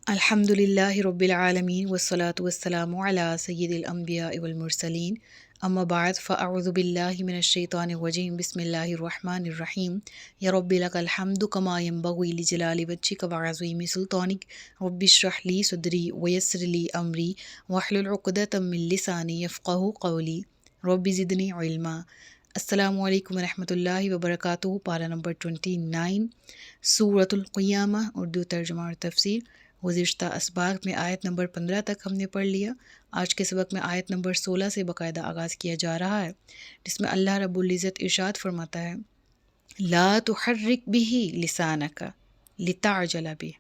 الحمدللہ رب العالمین والصلاة والسلام علی سید الانبیاء والمرسلین اما بعد فاعوذ باللہ من الشیطان الرجیم بسم اللہ الرحمن الرحیم یا رب لک الحمد کما ینبغی لجلال وجہک وعظیم سلطانک رب اشرح لی صدری ویسر لی امری واحلل عقدۃ من لسانی یفقہوا قولی رب زدنی علما۔ السلام علیکم ورحمۃ اللہ وبرکاتہ۔ پارہ نمبر 29 سورۃ القیامہ، اردو ترجمہ اور تفسیر۔ گزشتہ اسباق میں آیت نمبر 15 تک ہم نے پڑھ لیا۔ آج کے سبق میں آیت نمبر 16 سے باقاعدہ آغاز کیا جا رہا ہے، جس میں اللہ رب العزت ارشاد فرماتا ہے لا تحرک بہ لسانک لتعجل بہ،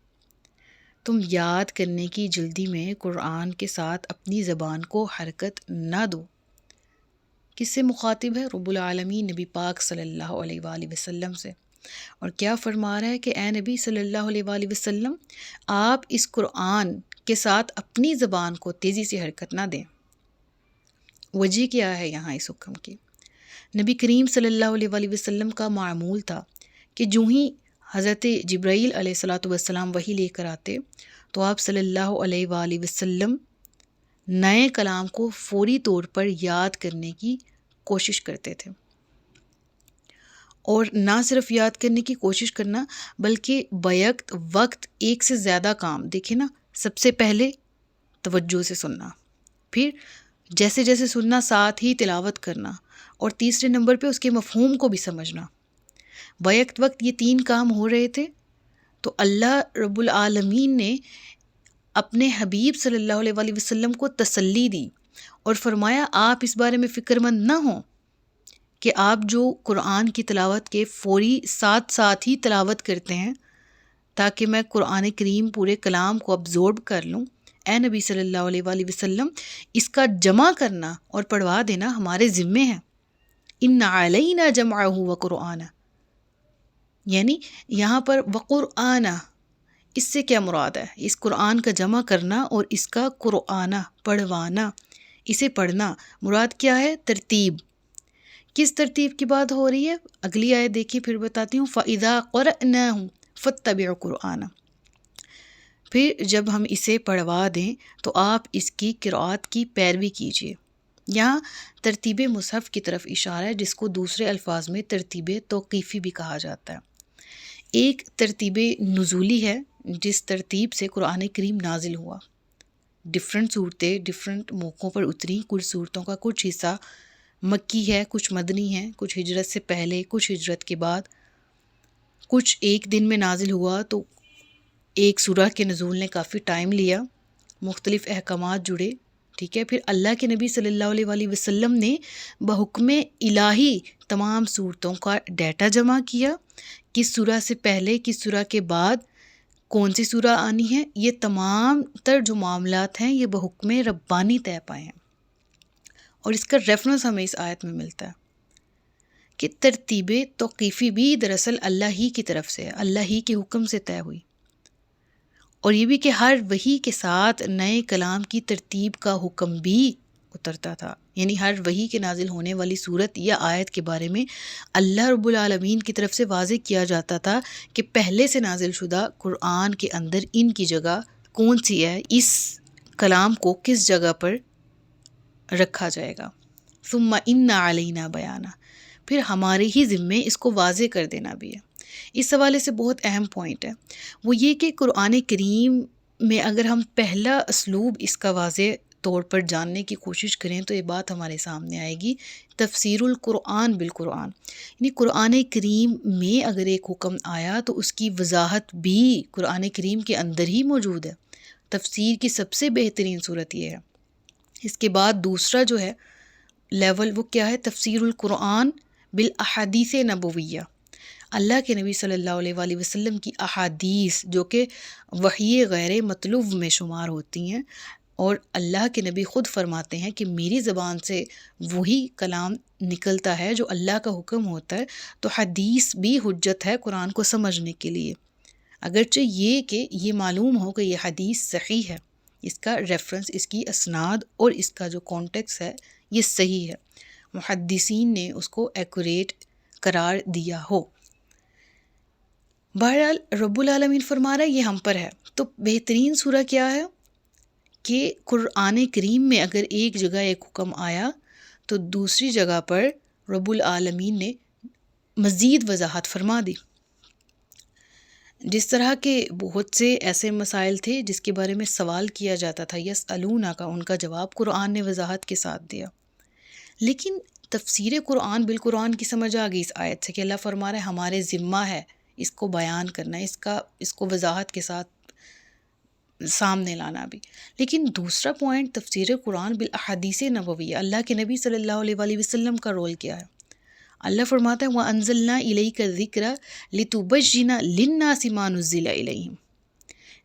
تم یاد کرنے کی جلدی میں قرآن کے ساتھ اپنی زبان کو حرکت نہ دو۔ کس سے مخاطب ہے؟ رب العالمین نبی پاک صلی اللہ علیہ وآلہ وسلم سے، اور کیا فرما رہا ہے کہ اے نبی صلی اللہ علیہ وآلہ وسلم، آپ اس قرآن کے ساتھ اپنی زبان کو تیزی سے حرکت نہ دیں۔ وجہ کیا ہے یہاں اس حکم کی؟ نبی کریم صلی اللہ علیہ وآلہ وسلم کا معمول تھا کہ جو ہی حضرت جبرائیل علیہ السلام وحی لے کر آتے تو آپ صلی اللہ علیہ وآلہ وسلم نئے کلام کو فوری طور پر یاد کرنے کی کوشش کرتے تھے، اور نہ صرف یاد کرنے کی کوشش کرنا بلکہ بیک وقت ایک سے زیادہ کام۔ دیکھیں نا، سب سے پہلے توجہ سے سننا، پھر جیسے جیسے سننا ساتھ ہی تلاوت کرنا، اور تیسرے نمبر پہ اس کے مفہوم کو بھی سمجھنا۔ بیک وقت یہ 3 کام ہو رہے تھے تو اللہ رب العالمین نے اپنے حبیب صلی اللہ علیہ وآلہ وسلم کو تسلی دی اور فرمایا آپ اس بارے میں فکر مند نہ ہوں کہ آپ جو قرآن کی تلاوت کے فوری ساتھ ہی تلاوت کرتے ہیں تاکہ میں قرآن کریم پورے کلام کو ابزورب کر لوں، اے نبی صلی اللہ علیہ وآلہ وسلم اس کا جمع کرنا اور پڑھوا دینا ہمارے ذمے ہے۔ ان علینا جمعہ وقرآنہ، یعنی یہاں پر وقرآنہ، اس سے کیا مراد ہے؟ اس قرآن کا جمع کرنا اور اس کا قرآنہ پڑھوانا، اسے پڑھنا، مراد کیا ہے؟ ترتیب۔ کس ترتیب کی بات ہو رہی ہے؟ اگلی آیت دیکھیے، پھر بتاتی ہوں۔ فَإِذَا قَرَأْنَاهُ فَاتَّبِعْ قُرْآنَهُ، پھر جب ہم اسے پڑھوا دیں تو آپ اس کی قرأت کی پیروی کیجیے۔ یہاں ترتیب مصحف کی طرف اشارہ ہے، جس کو دوسرے الفاظ میں ترتیب توقیفی بھی کہا جاتا ہے۔ ایک ترتیب نزولی ہے جس ترتیب سے قرآن کریم نازل ہوا، ڈفرنٹ صورتیں ڈفرنٹ موقعوں پر اتری، کچھ صورتوں کا کچھ حصہ مکی ہے، کچھ مدنی ہے، کچھ ہجرت سے پہلے، کچھ ہجرت کے بعد، کچھ ایک دن میں نازل ہوا تو ایک سورہ کے نزول نے کافی ٹائم لیا، مختلف احکامات جڑے، ٹھیک ہے۔ پھر اللہ کے نبی صلی اللہ علیہ وآلہ وسلم نے بحکم الہی تمام صورتوں کا ڈیٹا جمع کیا، کس سورہ سے پہلے کس سورہ کے بعد کون سی سورہ آنی ہے، یہ تمام تر جو معاملات ہیں یہ بحکم ربانی طے پائے ہیں، اور اس کا ریفرنس ہمیں اس آیت میں ملتا ہے کہ ترتیب توقیفی بھی دراصل اللہ ہی کی طرف سے ہے، اللہ ہی کے حکم سے طے ہوئی، اور یہ بھی کہ ہر وحی کے ساتھ نئے کلام کی ترتیب کا حکم بھی اترتا تھا، یعنی ہر وحی کے نازل ہونے والی صورت یا آیت کے بارے میں اللہ رب العالمین کی طرف سے واضح کیا جاتا تھا کہ پہلے سے نازل شدہ قرآن کے اندر ان کی جگہ کون سی ہے، اس کلام کو کس جگہ پر رکھا جائے گا۔ ثم ان علینا بیانہ، پھر ہمارے ہی ذمے اس کو واضح کر دینا بھی ہے۔ اس حوالے سے بہت اہم پوائنٹ ہے، وہ یہ کہ قرآن کریم میں اگر ہم پہلا اسلوب اس کا واضح طور پر جاننے کی کوشش کریں تو یہ بات ہمارے سامنے آئے گی، تفسیر القرآن بالقرآن، یعنی قرآن کریم میں اگر ایک حکم آیا تو اس کی وضاحت بھی قرآن کریم کے اندر ہی موجود ہے۔ تفسیر کی سب سے بہترین صورت یہ ہے۔ اس کے بعد دوسرا جو ہے لیول، وہ کیا ہے؟ تفسیر القرآن بالاحادیث نبویہ، اللہ کے نبی صلی اللہ علیہ وآلہ وسلم کی احادیث جو کہ وحی غیر مطلوب میں شمار ہوتی ہیں، اور اللہ کے نبی خود فرماتے ہیں کہ میری زبان سے وہی کلام نکلتا ہے جو اللہ کا حکم ہوتا ہے، تو حدیث بھی حجت ہے قرآن کو سمجھنے کے لیے، اگرچہ یہ کہ یہ معلوم ہو کہ یہ حدیث صحیح ہے، اس کا ریفرنس، اس کی اسناد اور اس کا جو کانٹیکس ہے یہ صحیح ہے، محدثین نے اس کو ایکوریٹ قرار دیا ہو۔ بہرحال رب العالمین فرما رہا ہے یہ ہم پر ہے۔ تو بہترین سورہ کیا ہے کہ قرآن کریم میں اگر ایک جگہ ایک حکم آیا تو دوسری جگہ پر رب العالمین نے مزید وضاحت فرما دی۔ جس طرح کے بہت سے ایسے مسائل تھے جس کے بارے میں سوال کیا جاتا تھا یسألونہ کا، ان کا جواب قرآن نے وضاحت کے ساتھ دیا۔ لیکن تفسیر قرآن بالقرآن کی سمجھ آ گئی اس آیت سے کہ اللہ فرما رہا ہے ہمارے ذمہ ہے اس کو بیان کرنا، اس کو وضاحت کے ساتھ سامنے لانا بھی۔ لیکن دوسرا پوائنٹ تفسیر قرآن بالاحادیث نبویہ، اللہ کے نبی صلی اللہ علیہ وآلہ وسلم کا رول کیا ہے۔ اللہ فرماتا ہے وَأَنزَلْنَا إِلَيْكَ الذِّكْرَ لِتُبَيِّنَ لِلنَّاسِ مَا نُزِّلَ إِلَيْهِمْ،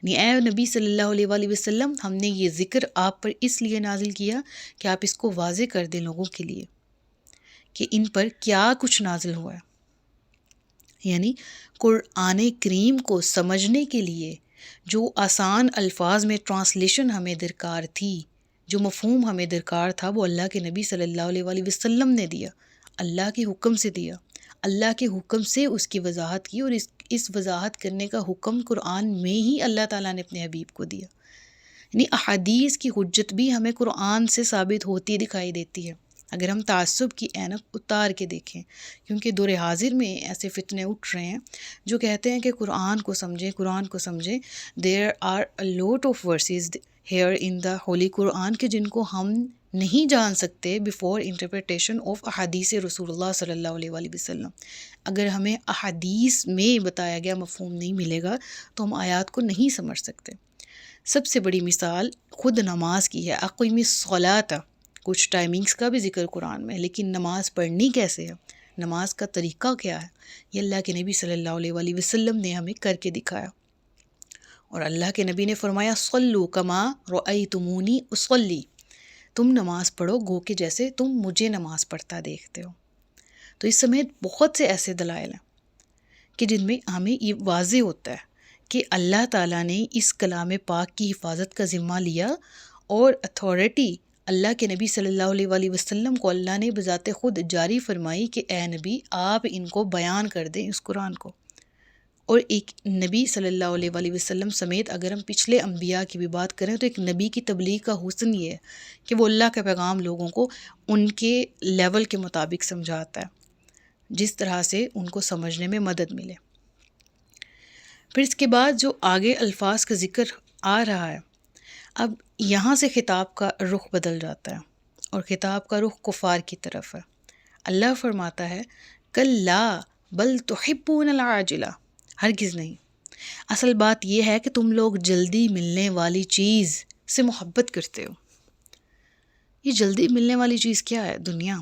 یعنی اے نبی صلی اللہ علیہ وآلہ وسلم ہم نے یہ ذکر آپ پر اس لیے نازل کیا کہ آپ اس کو واضح کر دیں لوگوں کے لیے کہ ان پر کیا کچھ نازل ہوا ہے۔ یعنی قرآن کریم کو سمجھنے کے لیے جو آسان الفاظ میں ٹرانسلیشن ہمیں درکار تھی، جو مفہوم ہمیں درکار تھا، وہ اللہ کے نبی صلی اللہ علیہ وآلہ وسلم نے دیا، اللہ کے حکم سے دیا، اللہ کے حکم سے اس کی وضاحت کی، اور اس وضاحت کرنے کا حکم قرآن میں ہی اللہ تعالیٰ نے اپنے حبیب کو دیا۔ یعنی احادیث کی حجت بھی ہمیں قرآن سے ثابت ہوتی دکھائی دیتی ہے اگر ہم تعصب کی اینک اتار کے دیکھیں، کیونکہ دور حاضر میں ایسے فتنے اٹھ رہے ہیں جو کہتے ہیں کہ قرآن کو سمجھیں، قرآن کو سمجھیں۔ دیر are a lot of verses here in the holy Quran کہ جن کو ہم نہیں جان سکتے بیفور انٹرپریٹیشن آف احادیث رسول اللہ صلی اللہ علیہ وآلہ وسلم۔ اگر ہمیں احادیث میں بتایا گیا مفہوم نہیں ملے گا تو ہم آیات کو نہیں سمجھ سکتے۔ سب سے بڑی مثال خود نماز کی ہے، اقیم الصلاۃ، کچھ ٹائمنگز کا بھی ذکر قرآن میں، لیکن نماز پڑھنی کیسے ہے، نماز کا طریقہ کیا ہے، یہ اللہ کے نبی صلی اللہ علیہ وآلہ وسلم نے ہمیں کر کے دکھایا۔ اور اللہ کے نبی نے فرمایا صلوا کما رأیتمونی اصلی، تم نماز پڑھو گو کہ جیسے تم مجھے نماز پڑھتا دیکھتے ہو۔ تو اس سمیت بہت سے ایسے دلائل ہیں کہ جن میں ہمیں یہ واضح ہوتا ہے کہ اللہ تعالیٰ نے اس کلام پاک کی حفاظت کا ذمہ لیا، اور اتھارٹی اللہ کے نبی صلی اللہ علیہ وآلہ وسلم کو اللہ نے بذات خود جاری فرمائی کہ اے نبی آپ ان کو بیان کر دیں اس قرآن کو۔ اور ایک نبی صلی اللہ علیہ وآلہ وسلم سمیت اگر ہم پچھلے انبیاء کی بھی بات کریں تو ایک نبی کی تبلیغ کا حسن یہ ہے کہ وہ اللہ کا پیغام لوگوں کو ان کے لیول کے مطابق سمجھاتا ہے، جس طرح سے ان کو سمجھنے میں مدد ملے۔ پھر اس کے بعد جو آگے الفاظ کا ذکر آ رہا ہے، اب یہاں سے خطاب کا رخ بدل جاتا ہے اور خطاب کا رخ کفار کی طرف ہے۔ اللہ فرماتا ہے کلا بل تحبون العاجلہ، ہرگز نہیں، اصل بات یہ ہے کہ تم لوگ جلدی ملنے والی چیز سے محبت کرتے ہو۔ یہ جلدی ملنے والی چیز کیا ہے؟ دنیا۔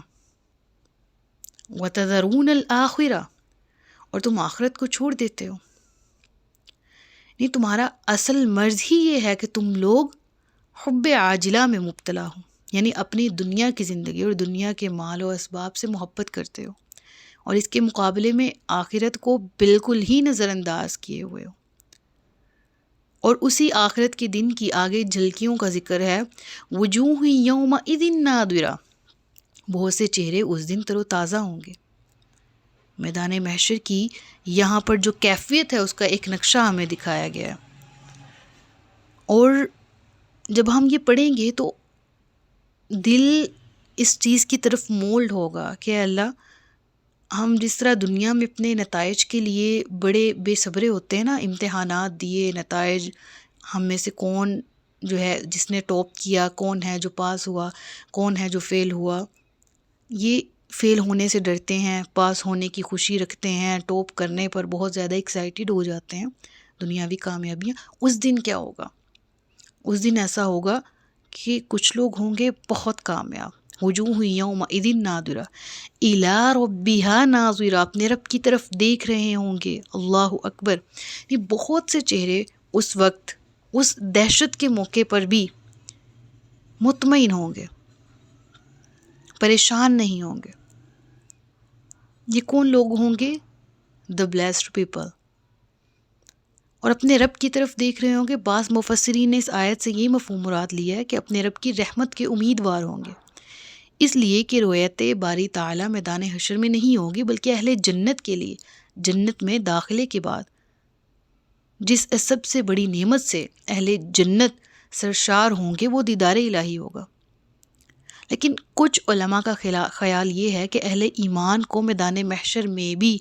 وَتَذَرُونَ الْآخِرَةَ، اور تم آخرت کو چھوڑ دیتے ہو۔ نہیں، تمہارا اصل مرض ہی یہ ہے کہ تم لوگ حب عاجلہ میں مبتلا ہو، یعنی اپنی دنیا کی زندگی اور دنیا کے مال و اسباب سے محبت کرتے ہو، اور اس کے مقابلے میں آخرت کو بالکل ہی نظر انداز کیے ہوئے ہو۔ اور اسی آخرت کے دن کی آگے جھلکیوں کا ذکر ہے، وجوہ یومئذ ناظرہ، بہت سے چہرے اس دن تر و تازہ ہوں گے۔ میدان محشر کی یہاں پر جو کیفیت ہے اس کا ایک نقشہ ہمیں دکھایا گیا ہے، اور جب ہم یہ پڑھیں گے تو دل اس چیز کی طرف مولڈ ہوگا کہ اللہ، ہم جس طرح دنیا میں اپنے نتائج کے لیے بڑے بے صبرے ہوتے ہیں نا، امتحانات دیے، نتائج، ہم میں سے کون جو ہے جس نے ٹاپ کیا، کون ہے جو پاس ہوا، کون ہے جو فیل ہوا، یہ فیل ہونے سے ڈرتے ہیں، پاس ہونے کی خوشی رکھتے ہیں، ٹاپ کرنے پر بہت زیادہ ایکسائٹیڈ ہو جاتے ہیں، دنیاوی کامیابیاں۔ اس دن کیا ہوگا؟ اس دن ایسا ہوگا کہ کچھ لوگ ہوں گے بہت کامیاب، وجوہ یومئذ ناظرہ الی ربہا ناظرہ، اپنے رب کی طرف دیکھ رہے ہوں گے۔ اللہ اکبر! یہ بہت سے چہرے اس وقت، اس دہشت کے موقع پر بھی مطمئن ہوں گے، پریشان نہیں ہوں گے۔ یہ کون لوگ ہوں گے؟ the blessed people، اور اپنے رب کی طرف دیکھ رہے ہوں گے۔ بعض مفسرین نے اس آیت سے یہ مفہوم مراد لیا ہے کہ اپنے رب کی رحمت کے امیدوار ہوں گے، اس لیے کہ رویت باری تعالیٰ میدان حشر میں نہیں ہوگی، بلکہ اہل جنت کے لیے جنت میں داخلے کے بعد جس سب سے بڑی نعمت سے اہل جنت سرشار ہوں گے وہ دیدار الہی ہوگا۔ لیکن کچھ علماء کا خیال یہ ہے کہ اہل ایمان کو میدان محشر میں بھی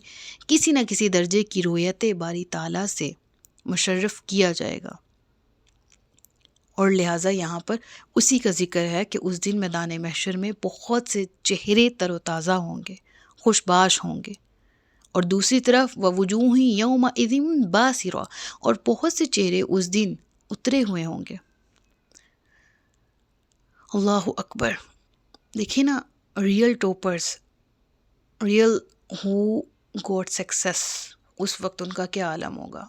کسی نہ کسی درجے کی رویت باری تعالیٰ سے مشرف کیا جائے گا، اور لہٰذا یہاں پر اسی کا ذکر ہے کہ اس دن میدان محشر میں بہت سے چہرے تر و تازہ ہوں گے، خوش باش ہوں گے، اور دوسری طرف وَوُجُوهٌ يَوْمَئِذٍ بَاسِرَةٌ، اور بہت سے چہرے اس دن اترے ہوئے ہوں گے۔ اللہ اکبر! دیکھیے نا، ریئل ٹاپرز، ریئل ہو گوٹ سکسیس، اس وقت ان کا کیا عالم ہوگا،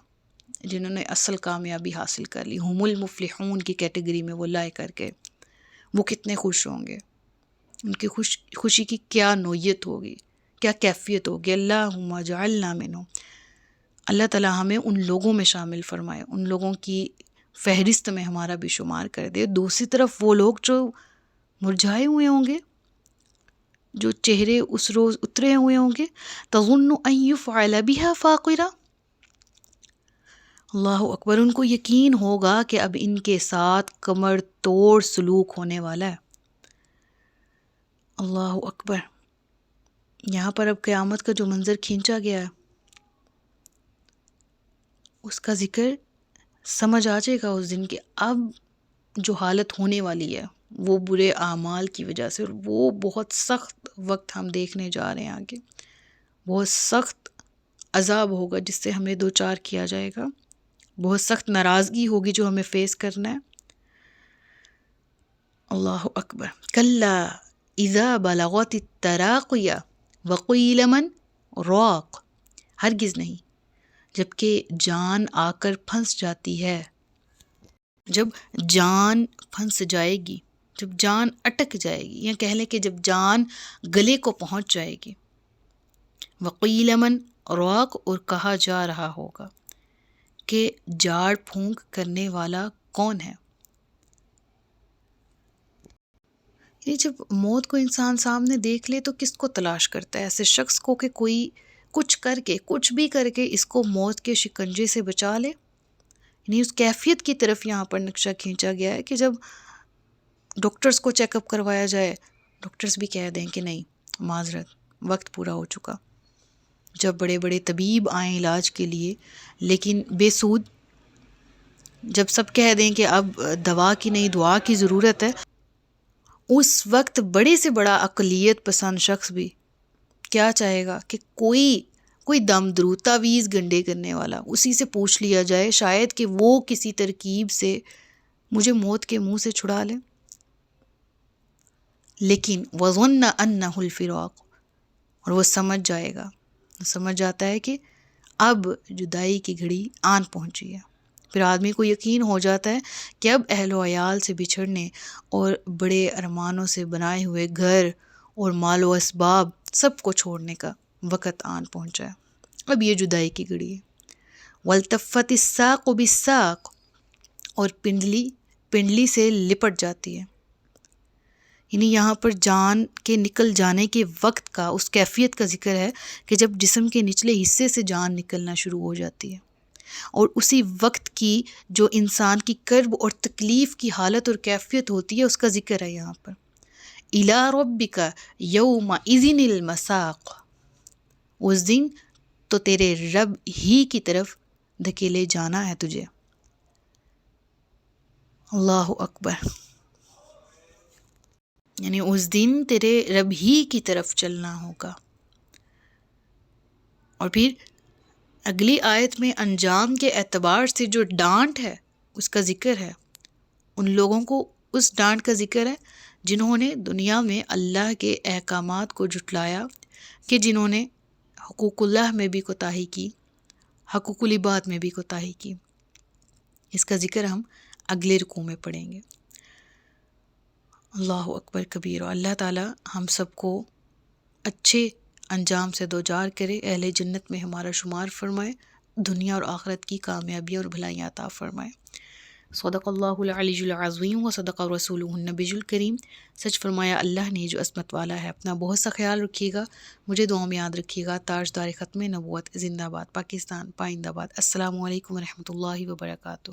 جنہوں نے اصل کامیابی حاصل کر لی، ہم المفلحون کی کیٹیگری میں وہ لائے کر کے، وہ کتنے خوش ہوں گے، ان کی خوشی کی کیا نوعیت ہوگی، کیا کیفیت ہوگی۔ اللہم اجعلنا منہم، اللہ تعالیٰ ہمیں ان لوگوں میں شامل فرمائے، ان لوگوں کی فہرست میں ہمارا بھی شمار کر دے۔ دوسری طرف وہ لوگ جو مرجھائے ہوئے ہوں گے، جو چہرے اس روز اترے ہوئے ہوں گے، تظن ان یفعل بها فاقرہ، اللہ اکبر، ان کو یقین ہوگا کہ اب ان کے ساتھ کمر توڑ سلوک ہونے والا ہے۔ اللہ اکبر! یہاں پر اب قیامت کا جو منظر کھینچا گیا ہے اس کا ذکر سمجھ آ جائے گا اس دن کہ اب جو حالت ہونے والی ہے وہ برے اعمال کی وجہ سے، اور وہ بہت سخت وقت ہم دیکھنے جا رہے ہیں آگے، بہت سخت عذاب ہوگا جس سے ہمیں دوچار کیا جائے گا، بہت سخت ناراضگی ہوگی جو ہمیں فیس کرنا ہے۔ اللہ اکبر! کلا اذا بلغت التراقی وقیل من راق، ہرگز نہیں، جبکہ جان آ کر پھنس جاتی ہے، جب جان پھنس جائے گی، جب جان اٹک جائے گی، یا کہہ لیں کہ جب جان گلے کو پہنچ جائے گی، وقیل من راق، اور کہا جا رہا ہوگا کہ جھاڑ پھونک کرنے والا کون ہے۔ یہ جب موت کو انسان سامنے دیکھ لے تو کس کو تلاش کرتا ہے؟ ایسے شخص کو کہ کوئی کچھ کر کے، کچھ بھی کر کے اس کو موت کے شکنجے سے بچا لے۔ یعنی اس کیفیت کی طرف یہاں پر نقشہ کھینچا گیا ہے کہ جب ڈاکٹرز کو چیک اپ کروایا جائے، ڈاکٹرز بھی کہہ دیں کہ نہیں، معذرت، وقت پورا ہو چکا۔ جب بڑے بڑے طبیب آئیں علاج کے لیے لیکن بے سود، جب سب کہہ دیں کہ اب دوا کی نہیں دعا کی ضرورت ہے، اس وقت بڑے سے بڑا اقلیت پسند شخص بھی کیا چاہے گا کہ کوئی دم درو تعویذ گنڈے کرنے والا، اسی سے پوچھ لیا جائے شاید کہ وہ کسی ترکیب سے مجھے موت کے منہ سے چھڑا لے۔ لیکن وَظَنَّ أَنَّهُ الْفِرَاقُ، اور وہ سمجھ جائے گا، سمجھ جاتا ہے کہ اب جدائی کی گھڑی آن پہنچی ہے۔ پھر آدمی کو یقین ہو جاتا ہے کہ اب اہل و عیال سے بچھڑنے اور بڑے ارمانوں سے بنائے ہوئے گھر اور مال و اسباب سب کو چھوڑنے کا وقت آن پہنچا ہے، اب یہ جدائی کی گھڑی ہے۔ وَالْتَفَّتِ السَّاقُ بِالسَّاقِ، اور پنڈلی سے لپٹ جاتی ہے۔ یعنی یہاں پر جان کے نکل جانے کے وقت کا، اس کیفیت کا ذکر ہے کہ جب جسم کے نچلے حصے سے جان نکلنا شروع ہو جاتی ہے، اور اسی وقت کی جو انسان کی کرب اور تکلیف کی حالت اور کیفیت ہوتی ہے اس کا ذکر ہے یہاں پر۔ إِلَىٰ رَبِّكَ يَوْمَئِذٍ الْمَسَاقُ، اس دن تو تیرے رب ہی کی طرف دھکیلے جانا ہے تجھے۔ اللہ اکبر! یعنی اس دن تیرے رب ہی کی طرف چلنا ہوگا۔ اور پھر اگلی آیت میں انجام کے اعتبار سے جو ڈانٹ ہے اس کا ذکر ہے، ان لوگوں کو اس ڈانٹ کا ذکر ہے جنہوں نے دنیا میں اللہ کے احکامات کو جھٹلایا، کہ جنہوں نے حقوق اللہ میں بھی کوتاہی کی، حقوق العباد میں بھی کوتاہی کی۔ اس کا ذکر ہم اگلے رکوع میں پڑھیں گے۔ اللہ اکبر کبیر، اللہ تعالی ہم سب کو اچھے انجام سے دوچار کرے، اہل جنت میں ہمارا شمار فرمائے، دنیا اور آخرت کی کامیابی اور بھلائیاں عطا فرمائے۔ صدق اللہ العلی العظیم و صدق رسولہ النبی الکریم۔ سچ فرمایا اللہ نے جو عصمت والا ہے۔ اپنا بہت سا خیال رکھیے گا، مجھے دعاؤں میں یاد رکھیے گا۔ تاجدار ختم نبوت زندہ باد، پاکستان پائندہ باد۔ السلام علیکم ورحمۃ اللہ وبرکاتہ۔